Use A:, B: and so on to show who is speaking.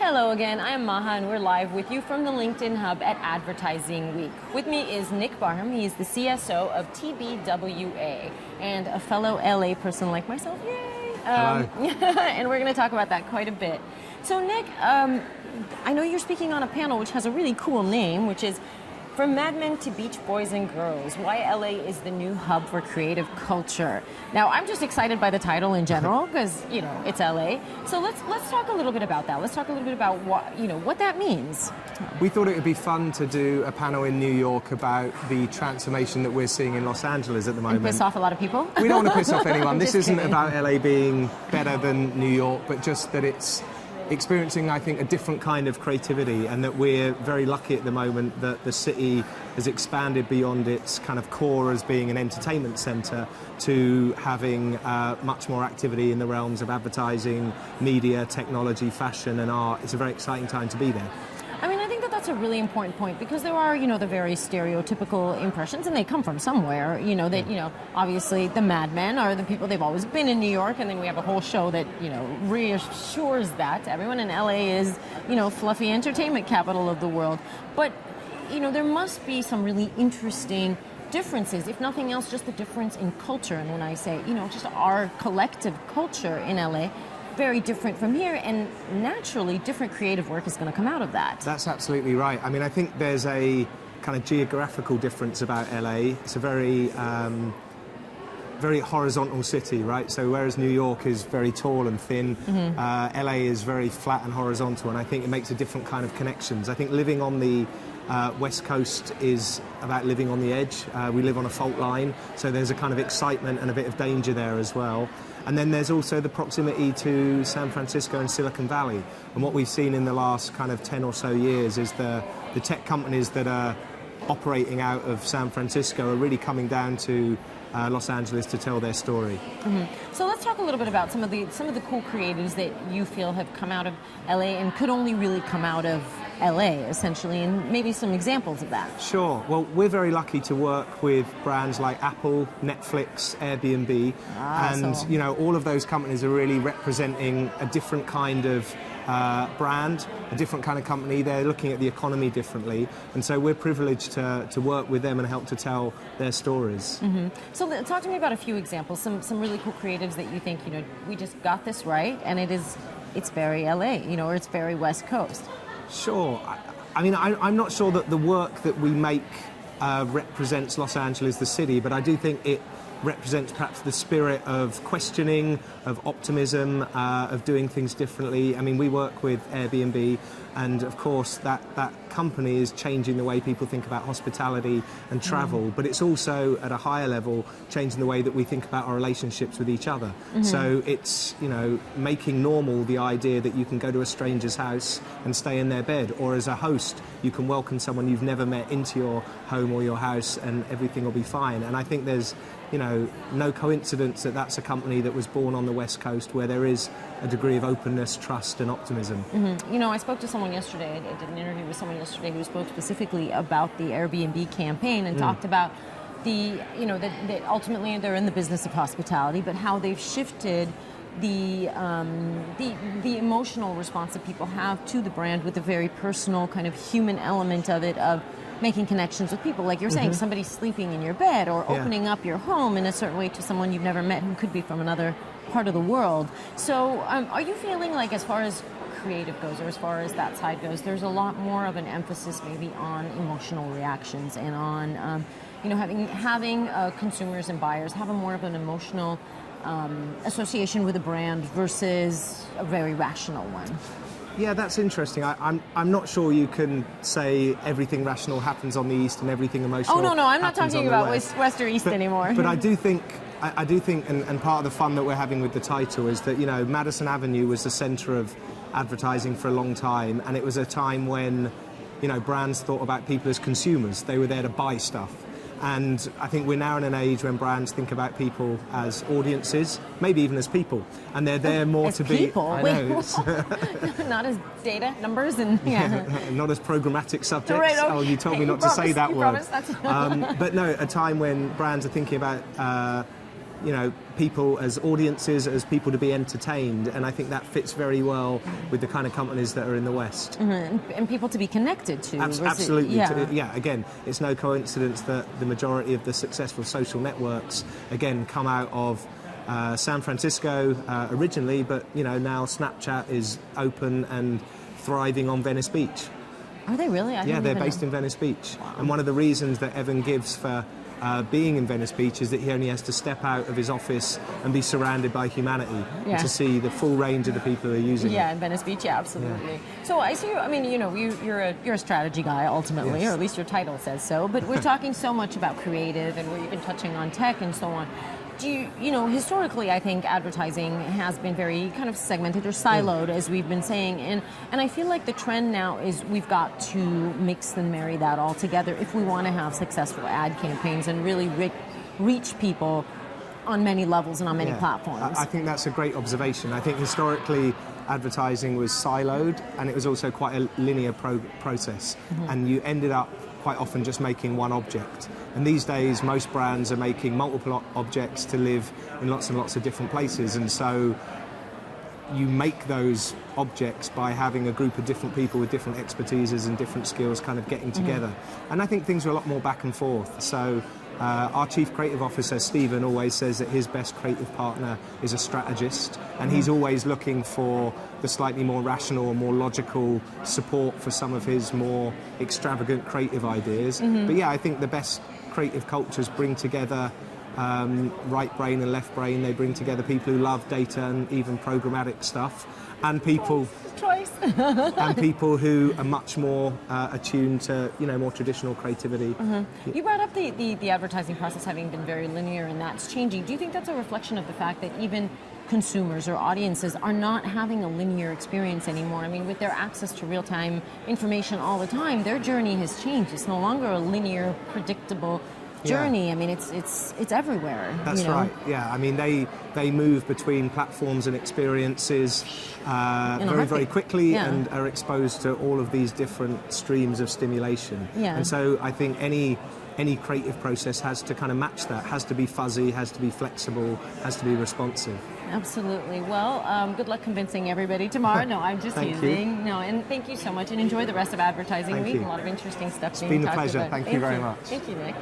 A: Hello again, I am Maha and we're live with you from the LinkedIn Hub at Advertising Week. With me is Nick Barham. He is the CSO of TBWA and a fellow LA person like myself. Yay!
B: Hello.
A: And we're going to talk about that quite a bit. So Nick, I know you're speaking on a panel which has a really cool name, which is From Mad Men to Beach Boys and Girls, Why LA is the New Hub for Creative Culture. Now, I'm just excited by the title in general because, you know, it's LA. So let's talk a little bit about that. Let's talk a little bit about what that means.
B: We thought it would be fun to do a panel in New York about the transformation that we're seeing in Los Angeles at the moment.
A: And piss off a lot of people?
B: We don't want to piss off anyone. This isn't
A: kidding.
B: about LA being better than New York, but just that it's experiencing, I think, a different kind of creativity, and that we're very lucky at the moment that the city has expanded beyond its kind of core as being an entertainment centre to having much more activity in the realms of advertising, media, technology, fashion and art. It's a very exciting time to be there.
A: I mean, I think that that's a really important point because there are, the very stereotypical impressions, and they come from somewhere, that, obviously the Mad Men are the people, they've always been in New York, and then we have a whole show that, reassures that everyone in LA is, fluffy entertainment capital of the world. But, there must be some really interesting differences, if nothing else, just the difference in culture. And when I say, just our collective culture in LA, very different from here, and naturally different creative work is going to come out of that.
B: That's absolutely right. I mean, I think there's a kind of geographical difference about LA. It's a very horizontal city, right? So whereas New York is very tall and thin, LA is very flat and horizontal, and I think it makes a different kind of connections. I think living on the West Coast is about living on the edge. We live on a fault line, so there's a kind of excitement and a bit of danger there as well. And then there's also the proximity to San Francisco and Silicon Valley. And what we've seen in the last kind of 10 or so years is the tech companies that are operating out of San Francisco are really coming down to Los Angeles to tell their story.
A: So let's talk a little bit about some of the cool creatives that you feel have come out of LA and could only really come out of LA, essentially, and maybe some examples of that.
B: Sure. Well, we're very lucky to work with brands like Apple, Netflix, Airbnb, and all of those companies are really representing a different kind of brand, a different kind of company. They're looking at the economy differently, and so we're privileged to work with them and help to tell their stories.
A: So talk to me about a few examples, some really cool creatives that you think, we just got this right, and it's very LA, or it's very West Coast.
B: Sure. I mean, I'm not sure that the work that we make represents Los Angeles, the city, but I do think it represents perhaps the spirit of questioning, of optimism, of doing things differently. I mean, we work with Airbnb, and of course that company is changing the way people think about hospitality and travel, but it's also at a higher level changing the way that we think about our relationships with each other. So it's, making normal the idea that you can go to a stranger's house and stay in their bed, or as a host you can welcome someone you've never met into your home or your house and everything will be fine. And I think there's no coincidence that that's a company that was born on the West Coast, where there is a degree of openness, trust and optimism.
A: I spoke to someone yesterday, I did an interview with someone yesterday who spoke specifically about the Airbnb campaign and talked about that ultimately they're in the business of hospitality, but how they've shifted the emotional response that people have to the brand with a very personal kind of human element of it, of making connections with people. Like you're saying, somebody sleeping in your bed or opening up your home in a certain way to someone you've never met who could be from another part of the world. So are you feeling like, as far as creative goes, or as far as that side goes, there's a lot more of an emphasis maybe on emotional reactions and on having consumers and buyers have a more of an emotional association with a brand versus a very rational one?
B: Yeah, that's interesting. I'm not sure you can say everything rational happens on the East and everything emotional.
A: Oh no, I'm not talking about West or East anymore.
B: But I do think, and part of the fun that we're having with the title is that Madison Avenue was the centre of advertising for a long time, and it was a time when brands thought about people as consumers. They were there to buy stuff. And I think we're now in an age when brands think about people as audiences, maybe even as people, and they're there more
A: as
B: to
A: people?
B: be. I know.
A: Not as data, numbers, and
B: not as programmatic subjects.
A: Right, okay.
B: Oh, you told me not to say that word.
A: But no,
B: a time when brands are thinking about people as audiences, as people to be entertained, and I think that fits very well with the kind of companies that are in the West.
A: And people to be connected to.
B: Absolutely.
A: Yeah.
B: Again, it's no coincidence that the majority of the successful social networks, again, come out of San Francisco originally, but now Snapchat is open and thriving on Venice Beach.
A: Are they really?
B: Yeah, they're based in Venice Beach. Wow. And one of the reasons that Evan gives for being in Venice Beach is that he only has to step out of his office and be surrounded by humanity to see the full range of the people who are using it.
A: Yeah, in Venice Beach, absolutely. Yeah. So I see you, you're a strategy guy ultimately, or at least your title says so, but we're talking so much about creative and we're even touching on tech and so on. Historically, I think advertising has been very kind of segmented or siloed, as we've been saying, and I feel like the trend now is we've got to mix and marry that all together if we want to have successful ad campaigns and really reach people on many levels and on many platforms.
B: I think that's a great observation. I think historically advertising was siloed and it was also quite a linear process, and you ended up quite often just making one object. And these days, most brands are making multiple objects to live in lots and lots of different places. And so you make those objects by having a group of different people with different expertises and different skills kind of getting together. And I think things are a lot more back and forth. So our Chief Creative Officer, Stephen, always says that his best creative partner is a strategist, and he's always looking for the slightly more rational or more logical support for some of his more extravagant creative ideas. But yeah, I think the best creative cultures bring together right brain and left brain. They bring together people who love data and even programmatic stuff, and people and people who are much more attuned to more traditional creativity.
A: You brought up the advertising process having been very linear, and that's changing. Do you think that's a reflection of the fact that even consumers or audiences are not having a linear experience anymore? I mean, with their access to real-time information all the time, their journey has changed. It's no longer a linear, predictable journey. I mean, it's everywhere.
B: That's right. Yeah, I mean, they move between platforms and experiences very quickly and are exposed to all of these different streams of stimulation. And so I think any creative process has to kind of match that, has to be fuzzy, has to be flexible, has to be responsive.
A: Absolutely. Well, good luck convincing everybody tomorrow. No, I'm just teasing. No, and thank you so much, and enjoy the rest of Advertising Week. A lot of interesting stuff being talked about.
B: It's been a pleasure. Thank you very much.
A: Thank you, Nick.